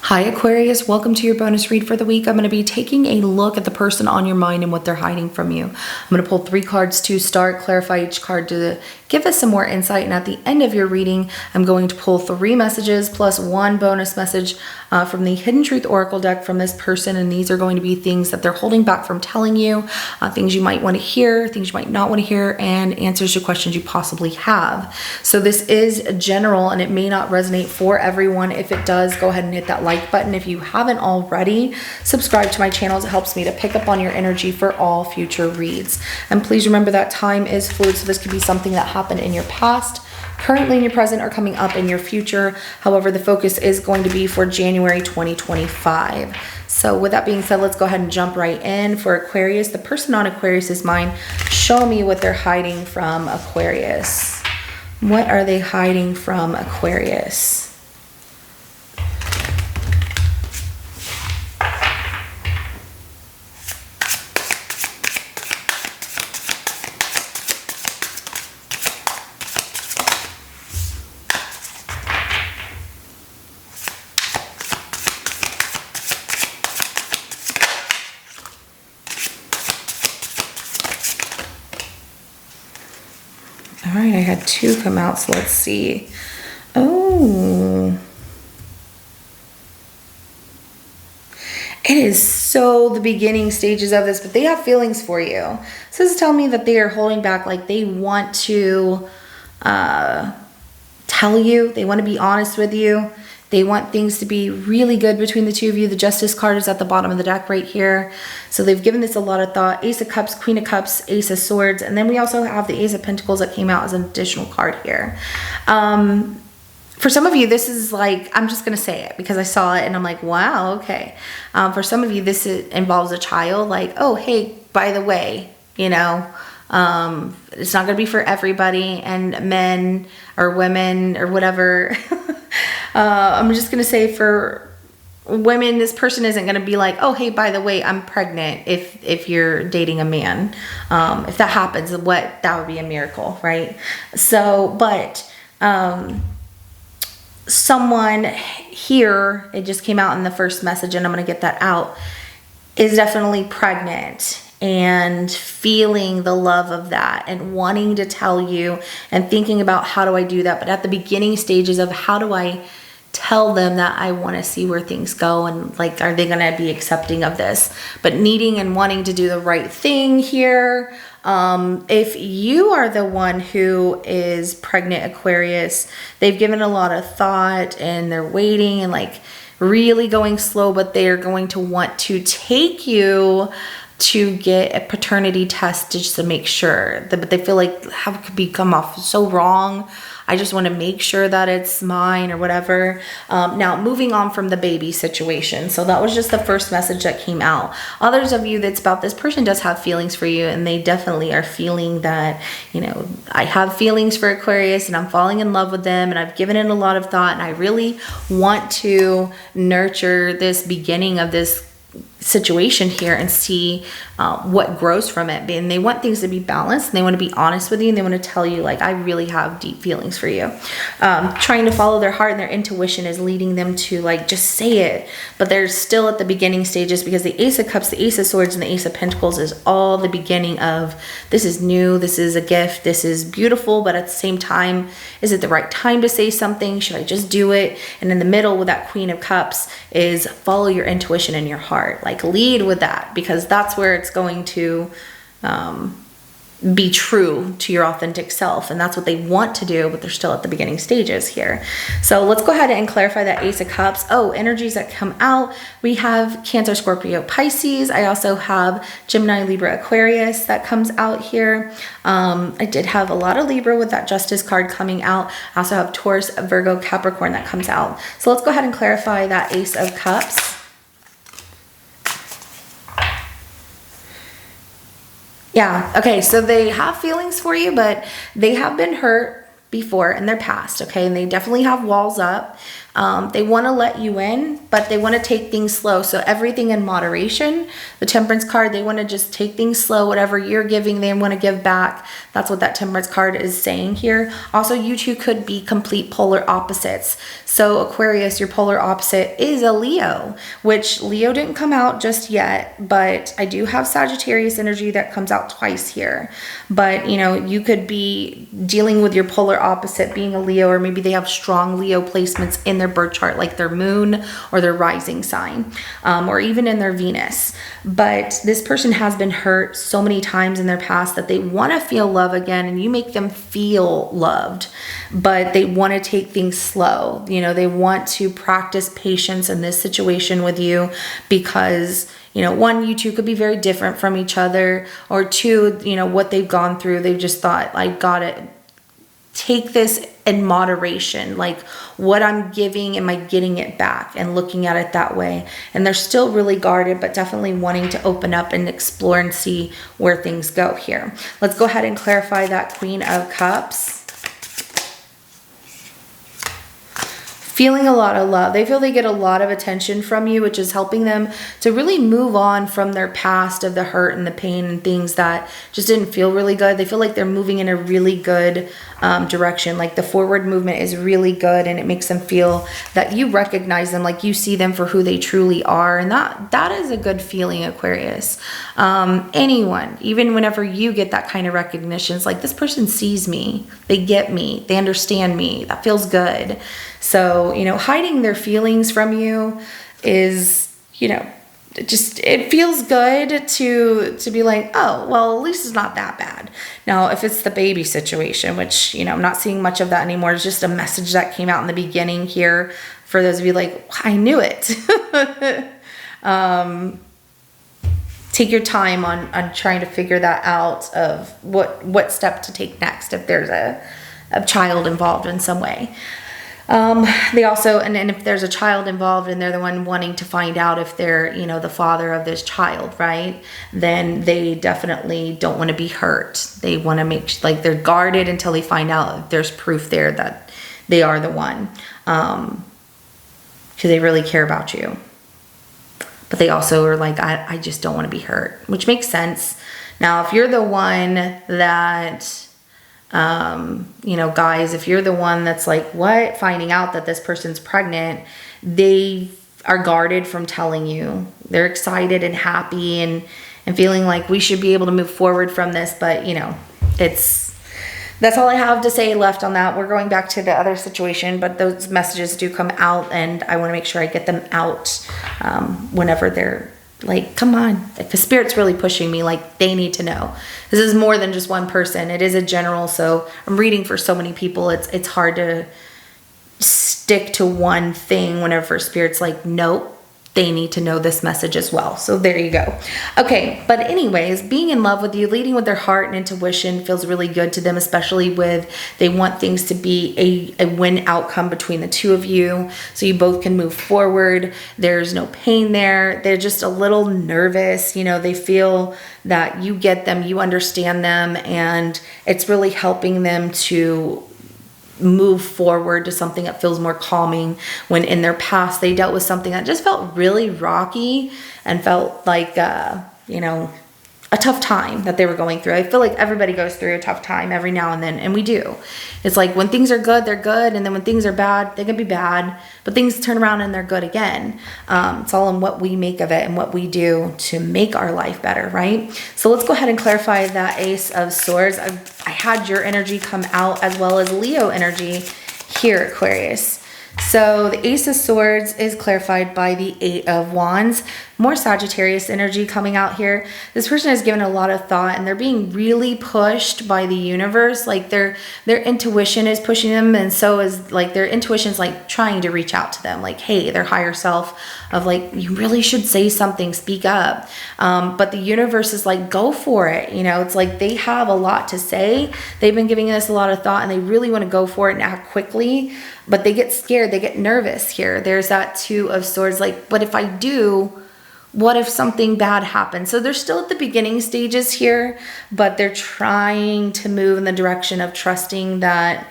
Hi Aquarius, welcome to your bonus read for the week. I'm going to be taking a look at the person on your mind and what they're hiding from you. I'm going to pull 3 cards to start, clarify each card to give us some more insight, and at the end of your reading, I'm going to pull 3 messages plus 1 bonus message from the Hidden Truth Oracle deck from this person, and these are going to be things that they're holding back from telling you, things you might want to hear, things you might not want to hear, and answers to questions you possibly have. So this is general and it may not resonate for everyone. If it does, go ahead and hit that like button. If you haven't already, subscribe to my channel. It helps me to pick up on your energy for all future reads. And please remember that time is fluid, so this could be something that happened in your past, currently in your present, or coming up in your future. However, the focus is going to be for January 2025. So with that being said, let's go ahead and jump right in. For Aquarius, the person on Aquarius's mind, show me what they're hiding from Aquarius. What are they hiding from Aquarius? All right, I had 2 come out, so let's see. Oh. It is so the beginning stages of this, but they have feelings for you. So this is telling me that they are holding back, like they want to tell you, they want to be honest with you. They want things to be really good between the two of you. The Justice card is at the bottom of the deck right here. So they've given this a lot of thought. Ace of Cups, Queen of Cups, Ace of Swords. And then we also have the Ace of Pentacles that came out as an additional card here. For some of you, this is like, I'm just going to say it because I saw it and I'm like, wow, okay. For some of you, this involves a child. Like, oh, hey, by the way, you know, it's not going to be for everybody, and men or women or whatever. I'm just going to say for women, this person isn't going to be like, oh, hey, by the way, I'm pregnant if you're dating a man. If that happens, that would be a miracle, right? So, but someone here, it just came out in the first message and I'm going to get that out, is definitely pregnant and feeling the love of that and wanting to tell you and thinking about how do I do that. But at the beginning stages of how do I tell them that I want to see where things go, and like, are they going to be accepting of this? But needing and wanting to do the right thing here. If you are the one who is pregnant, Aquarius, they've given a lot of thought and they're waiting and like really going slow, but they are going to want to take you to get a paternity test just to make sure that, but they feel like how it could come off so wrong. I just want to make sure that it's mine or whatever. Now moving on from the baby situation. So that was just the first message that came out. Others of you, that's about this person does have feelings for you, and they definitely are feeling that, you know, I have feelings for Aquarius and I'm falling in love with them and I've given it a lot of thought and I really want to nurture this beginning of this situation here and see what grows from it. And they want things to be balanced, and they want to be honest with you, and they want to tell you like, I really have deep feelings for you. Trying to follow their heart and their intuition is leading them to like just say it, but they're still at the beginning stages because the Ace of Cups, the Ace of Swords, and the Ace of Pentacles is all the beginning of this is new, this is a gift, this is beautiful, but at the same time, is it the right time to say something? Should I just do it? And in the middle with that Queen of Cups is follow your intuition and your heart. Like lead with that, because that's where it's going to be true to your authentic self, and that's what they want to do, but they're still at the beginning stages here. So let's go ahead and clarify that Ace of Cups. Oh, energies that come out, we have Cancer, Scorpio, Pisces. I also have Gemini, Libra, Aquarius that comes out here. I did have a lot of Libra with that Justice card coming out. I also have Taurus, Virgo, Capricorn that comes out. So let's go ahead and clarify that Ace of Cups. Yeah, okay, so they have feelings for you, but they have been hurt before in their past, okay? And they definitely have walls up. They want to let you in, but they want to take things slow. So everything in moderation. The Temperance card, they want to just take things slow. Whatever you're giving, they want to give back. That's what that Temperance card is saying here. Also, you two could be complete polar opposites. So Aquarius, your polar opposite is a Leo, which Leo didn't come out just yet, but I do have Sagittarius energy that comes out twice here. But, you know, you could be dealing with your polar opposite being a Leo, or maybe they have strong Leo placements in their birth chart, like their moon or their rising sign, or even in their Venus. But this person has been hurt so many times in their past that they want to feel love again, and you make them feel loved, but they want to take things slow. You know, they want to practice patience in this situation with you because, you know, one, you two could be very different from each other, or two, you know, what they've gone through, they've just thought, I got it. Take this in moderation. Like, what I'm giving, am I getting it back? And looking at it that way. And they're still really guarded, but definitely wanting to open up and explore and see where things go here. Let's go ahead and clarify that Queen of Cups. Feeling a lot of love. They feel they get a lot of attention from you, which is helping them to really move on from their past of the hurt and the pain and things that just didn't feel really good. They feel like they're moving in a really good direction. Like the forward movement is really good, and it makes them feel that you recognize them, like you see them for who they truly are. And that is a good feeling, Aquarius. Anyone, even whenever you get that kind of recognition, it's like, this person sees me, they get me, they understand me. That feels good. So, you know, hiding their feelings from you is, you know, it feels good to be like, oh, well, at least it's not that bad. Now, if it's the baby situation, which, you know, I'm not seeing much of that anymore. It's just a message that came out in the beginning here for those of you like, I knew it. Take your time on trying to figure that out of what step to take next if there's a child involved in some way. They also, and if there's a child involved and they're the one wanting to find out if they're, you know, the father of this child, right? Then they definitely don't want to be hurt. They want to make, like, they're guarded until they find out if there's proof there that they are the one. Because they really care about you. But they also are like, I just don't want to be hurt, which makes sense. Now, if you're the one that, you know, guys, if you're the one that's like, what? Finding out that this person's pregnant, they are guarded from telling you. They're excited and happy and feeling like we should be able to move forward from this. But, you know, that's all I have to say left on that. We're going back to the other situation, but those messages do come out, and I want to make sure I get them out whenever they're like, come on, because Spirit's really pushing me, like, they need to know. This is more than just one person. It is a general, so I'm reading for so many people. It's hard to stick to one thing whenever Spirit's like, nope, they need to know this message as well. So there you go. Okay, but anyways, being in love with you, leading with their heart and intuition feels really good to them, especially with they want things to be a win outcome between the two of you, so you both can move forward. There's no pain there. They're just a little nervous. You know, they feel that you get them, you understand them, and it's really helping them to move forward to something that feels more calming, when in their past they dealt with something that just felt really rocky and felt like you know, a tough time that they were going through. I feel like everybody goes through a tough time every now and then, and we do. It's like when things are good, they're good, and then when things are bad, they can be bad, but things turn around and they're good again. It's all in what we make of it and what we do to make our life better, right? So let's go ahead and clarify that Ace of Swords. I had your energy come out as well as Leo energy here, Aquarius. So the Ace of Swords is clarified by the Eight of Wands. More Sagittarius energy coming out here. This person has given a lot of thought, and they're being really pushed by the universe. Like their intuition is pushing them, and so is like their intuition's like trying to reach out to them. Like, hey, their higher self of like, you really should say something, speak up. But the universe is like, go for it. You know, it's like they have a lot to say. They've been giving this a lot of thought, and they really want to go for it and act quickly, but they get scared. They get nervous here. There's that Two of Swords. Like, but if I do, what if something bad happens? So they're still at the beginning stages here, but they're trying to move in the direction of trusting that,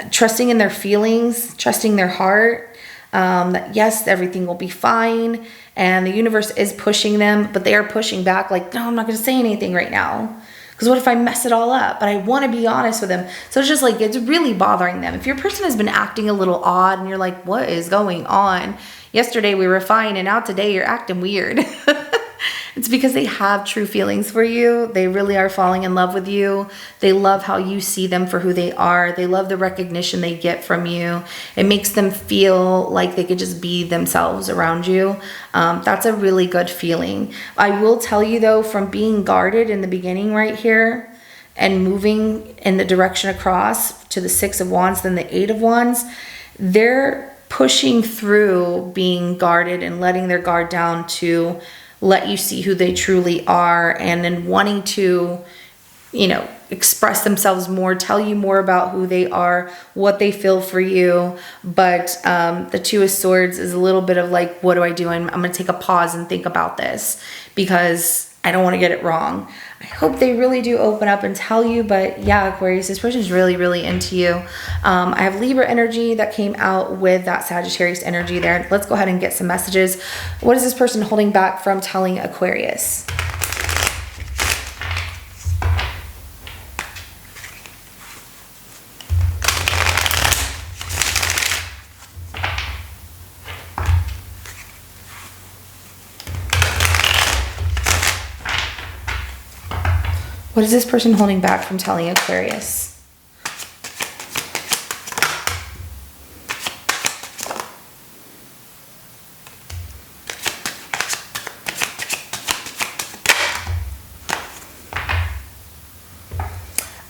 trusting in their feelings, trusting their heart, that yes, everything will be fine. And the universe is pushing them, but they are pushing back like, no, I'm not going to say anything right now. Because what if I mess it all up? But I want to be honest with them. So it's just like, it's really bothering them. If your person has been acting a little odd and you're like, what is going on? Yesterday we were fine and now today you're acting weird. It's because they have true feelings for you. They really are falling in love with you. They love how you see them for who they are. They love the recognition they get from you. It makes them feel like they could just be themselves around you. That's a really good feeling. I will tell you though, from being guarded in the beginning right here and moving in the direction across to the Six of Wands, then the Eight of Wands, they're pushing through being guarded and letting their guard down to let you see who they truly are, and then wanting to, you know, express themselves more, tell you more about who they are, what they feel for you. But the Two of Swords is a little bit of like, what do I do? I'm going to take a pause and think about this because I don't want to get it wrong. I hope they really do open up and tell you, but yeah, Aquarius, this person is really, really into you. I have Libra energy that came out with that Sagittarius energy there. Let's go ahead and get some messages. What is this person holding back from telling Aquarius? What is this person holding back from telling Aquarius?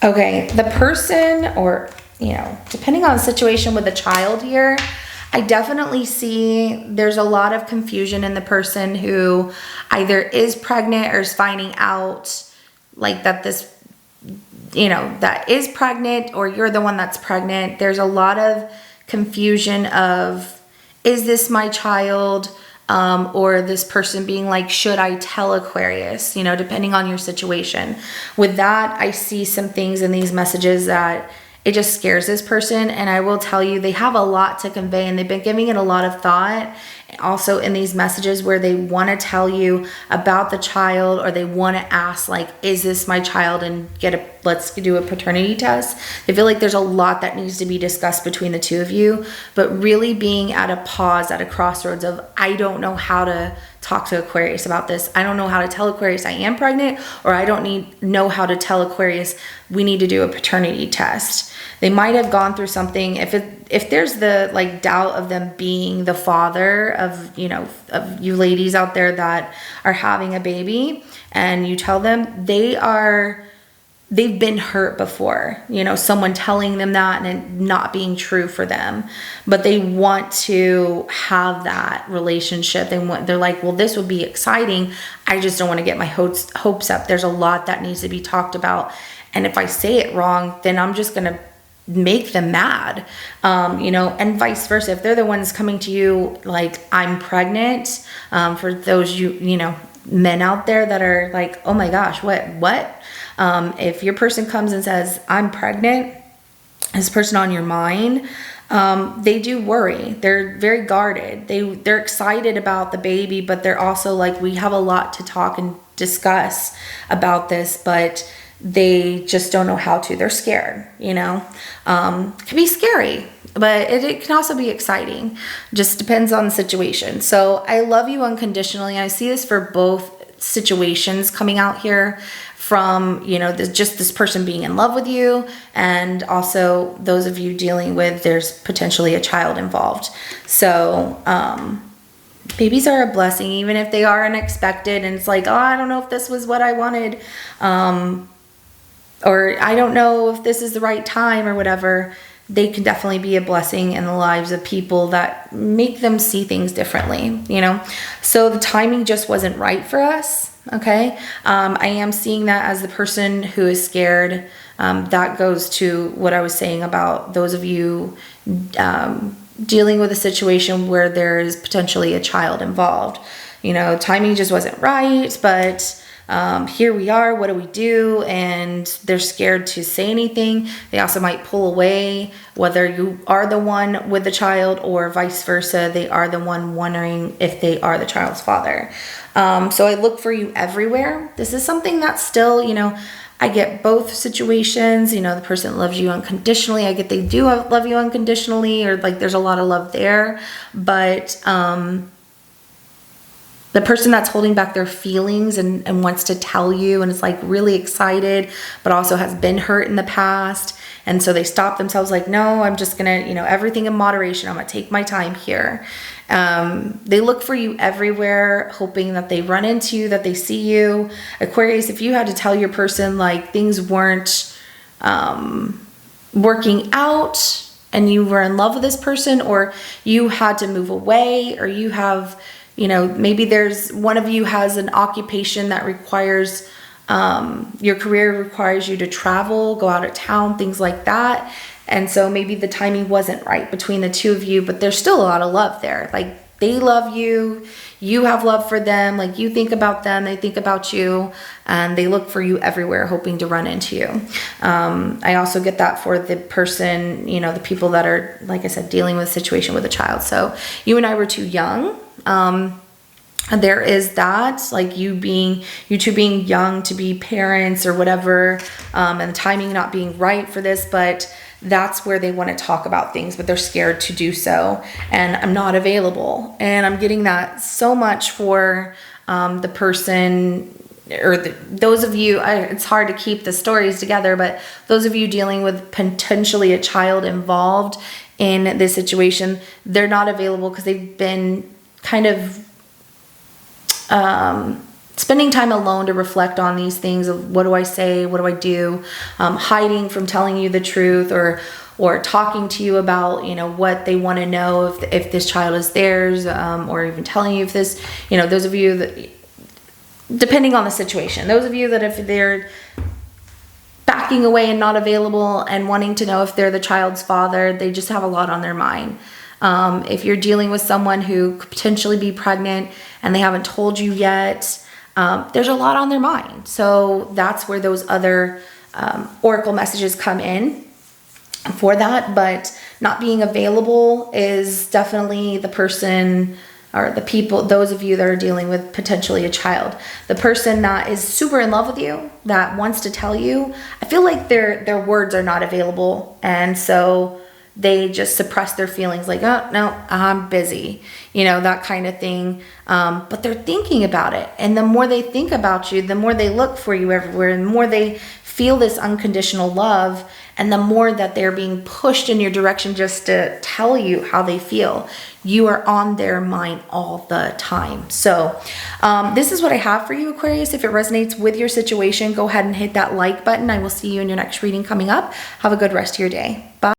Okay, the person, or, you know, depending on the situation with the child here, I definitely see there's a lot of confusion in the person who either is pregnant or is finding out like that this, you know, that is pregnant, or you're the one that's pregnant. There's a lot of confusion of, is this my child? Or this person being like, should I tell Aquarius? You know, depending on your situation. With that, I see some things in these messages that it just scares this person. And I will tell you, they have a lot to convey and they've been giving it a lot of thought. Also in these messages where they want to tell you about the child, or they want to ask like, is this my child, and let's do a paternity test. They feel like there's a lot that needs to be discussed between the two of you, but really being at a pause, at a crossroads of, I don't know how to talk to Aquarius about this. I don't know how to tell Aquarius I am pregnant, or I don't know how to tell Aquarius we need to do a paternity test. They might have gone through something. If there's the like doubt of them being the father of, you know, of you ladies out there that are having a baby, and you tell them, they've been hurt before, you know, someone telling them that and it not being true for them, but they want to have that relationship. They're like, well, this would be exciting. I just don't want to get my hopes up. There's a lot that needs to be talked about. And if I say it wrong, then I'm just going to make them mad, you know, and vice versa. If they're the ones coming to you like, I'm pregnant, for those, you know, men out there that are like, oh my gosh, what? If your person comes and says, I'm pregnant, this person on your mind, they do worry. They're very guarded. They're excited about the baby, but they're also like, we have a lot to talk and discuss about this, but they just don't know how to. They're scared, you know. It can be scary, but it can also be exciting. Just depends on the situation. So I love you unconditionally. I see this for both situations coming out here, from, you know, just this person being in love with you, and also those of you dealing with, there's potentially a child involved. So babies are a blessing, even if they are unexpected, and it's like, oh, I don't know if this was what I wanted, or I don't know if this is the right time or whatever. They can definitely be a blessing in the lives of people that make them see things differently, you know. So the timing just wasn't right for us. Okay. I am seeing that as the person who is scared. That goes to what I was saying about those of you dealing with a situation where there is potentially a child involved. You know, timing just wasn't right, but here we are, what do we do? And they're scared to say anything. They also might pull away, whether you are the one with the child or vice versa. They are the one wondering if they are the child's father. So I look for you everywhere. This is something that's still, you know, I get both situations. You know, the person that loves you unconditionally, I get they do love you unconditionally, or like there's a lot of love there. But the person that's holding back their feelings and wants to tell you and is like really excited, but also has been hurt in the past. And so they stop themselves like, no, I'm just gonna, you know, everything in moderation. I'm gonna take my time here. They look for you everywhere, hoping that they run into you, that they see you. Aquarius, if you had to tell your person like things weren't working out and you were in love with this person, or you had to move away, or you have, you know, maybe there's one of you has an occupation that requires, your career requires you to travel, go out of town, things like that. And so maybe the timing wasn't right between the two of you, but there's still a lot of love there. Like they love you, you have love for them, like you think about them, they think about you, and they look for you everywhere, hoping to run into you. I also get that for the person, you know, the people that are, like I said, dealing with a situation with a child. So you and I were too young. There is that, like you two being young to be parents or whatever, and the timing not being right for this, but that's where they want to talk about things, but they're scared to do so. And I'm not available. And I'm getting that so much for the person, or those of you, it's hard to keep the stories together, but those of you dealing with potentially a child involved in this situation, they're not available because they've been kind of spending time alone to reflect on these things of what do I say, what do I do, hiding from telling you the truth, or talking to you about, you know, what they want to know if this child is theirs, or even telling you if this, you know, those of you that, depending on the situation, those of you that if they're backing away and not available and wanting to know if they're the child's father, they just have a lot on their mind. If you're dealing with someone who could potentially be pregnant and they haven't told you yet, there's a lot on their mind. So that's where those other oracle messages come in for that. But not being available is definitely the person or the people, those of you that are dealing with potentially a child. The person that is super in love with you, that wants to tell you, I feel like their words are not available. And so they just suppress their feelings like, oh, no, I'm busy, you know, that kind of thing. But they're thinking about it. And the more they think about you, the more they look for you everywhere, and the more they feel this unconditional love, and the more that they're being pushed in your direction just to tell you how they feel. You are on their mind all the time. So this is what I have for you, Aquarius. If it resonates with your situation, go ahead and hit that like button. I will see you in your next reading coming up. Have a good rest of your day. Bye.